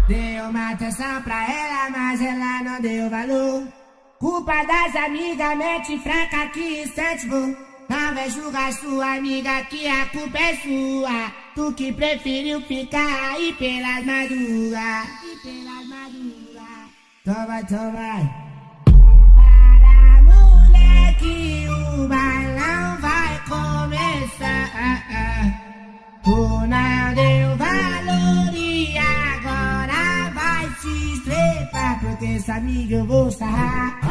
Dei uma atenção pra ela, mas ela não deu valor. Culpa das amigas, mente fraca que incentivou. Não vai julgar sua amiga que a culpa é sua. Tu que preferiu ficar aí pelas madrugas. Então vai. Para moleque, o bailão vai começar. Tu não deu valor e agora vai se estrepar, porque essa amiga eu vou sarrar.